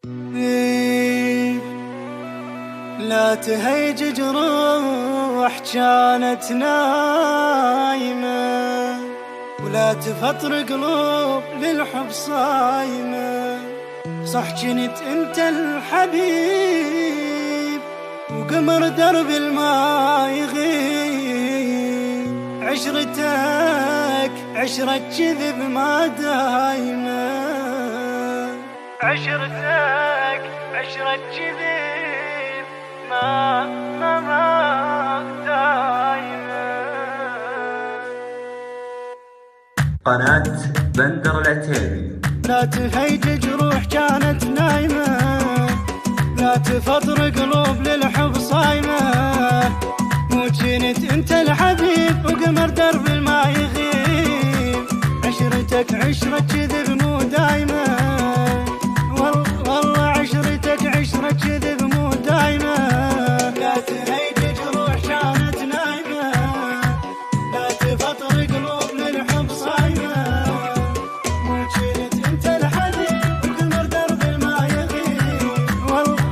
إيه لا تهيج جروح كانت نايمة، ولا تفطر قلوب للحب صايمة. صح جنت انت الحبيب وقمر درب الماء يغيب، عشرتك عشرة كذب ما دايمة، عشرتك عشرة كذب ما دايمة. قناة بندر العتيبي. لا تهيج جروح كانت نايمة، لا تفطر قلوب للحب صايمة. مو جنت انت الحبيب وقمر درب الماء يغيب، عشرتك عشرة كذب مو دايمة، والله عشرتك عشرة كذب مو دايمة. لا تهيج جروح كانت نايمة، لا تفطر قلوب للحب صايمة. مو جنت انت الحبيب وقمر درب الماء يغيب،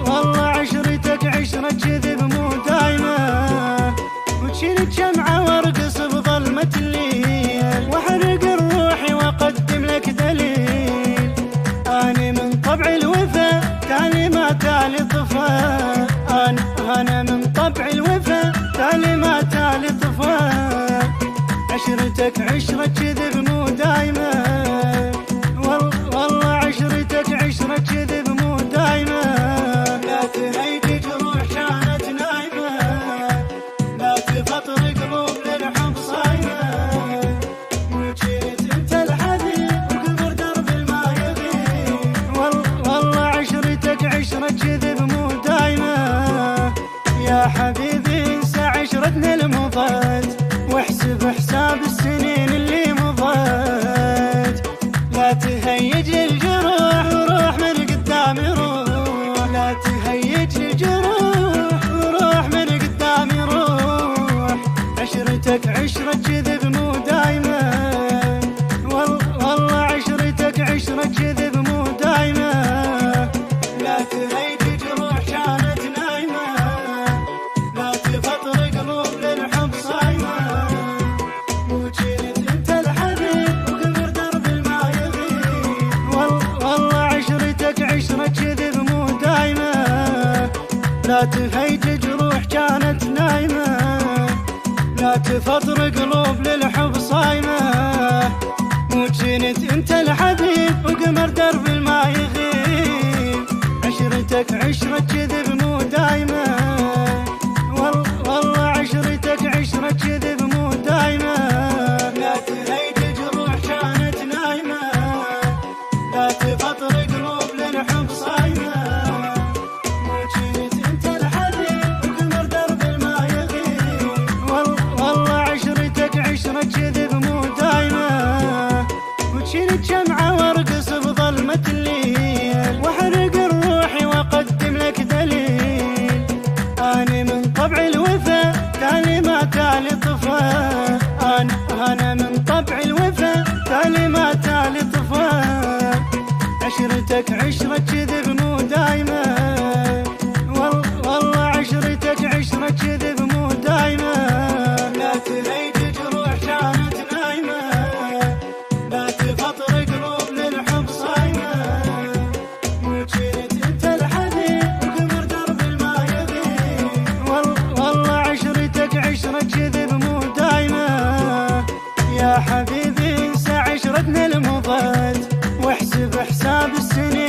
والله عشرتك عشرة كذب مو دايمة. وشيلت شمعة وارقص بظلمة الليل، واحرق روحي واقدم لك دليل. أنا من طبع الوفا تالي ما تالي طفا، أنا من طبع الوفا تالي ما تالي طفا. عشرتك عشرة كذب مو دايمة، والله عشرتك عشرة كذب مو دايمة. لا تهيج جروح كانت نايمة، لا تفطر قلوب للحب صايمة. وجيت انت الحبيب وقمر درب الماء يغيب، والله عشرتك عشرة كذب مو دايمة. يا حبيبي انسى عشرتنا المضت، واحسب حساب السنين اللي مضت. لا تهيج الجروح وروح من قدامي روح، لا تهيج الجروح وروح من قدامي روح. عشرتك عشرة كذب مو دايمة، والله عشرتك عشرة كذب مو دايمة. لا تهيج جروح كانت نايمة، لا تفطر قلوب للحب صايمة. وجيت انت الحبيب وقمر درب الماء يغيب، والله عشرتك عشرة كذب مو دايمة. لا تهيج جروح كانت نايمة، لا تفطر قلوب للحب صايمة. وجنت انت الحبيب وقمر درب الماء يغيب، عشرتك عشرة كذب مو دايمة، والله عشرتك عشرة كذب مو دايمة. لا تهيج جروح كانت نايمة، لا تفطر قلوب للحب صايمة. وجنت انت الحبيب وقمر درب الماء يغيب، والله عشرتك عشرة كذب مو دايمة. وشيلت شمعة وارقص بظلمة الليل، واحرق روحي واقدم لك دليل. أنا من طبع الوفا تالي ما تالي طفا، أنا من طبع الوفا تالي ما تالي طفا. عشرتك عشرة كذب مو دايمة، والله عشرتك عشرة كذب مو دايمة. لا تهيج جروح كانت نايمة، لا تفطر قلوب للحب صايمة. وجيت انت الحبيب وقمر درب الماء يغيب، والله عشرتك عشرة كذب مو دايمة. يا حبيبي انسى عشرتنا المضت، واحسب حساب السنين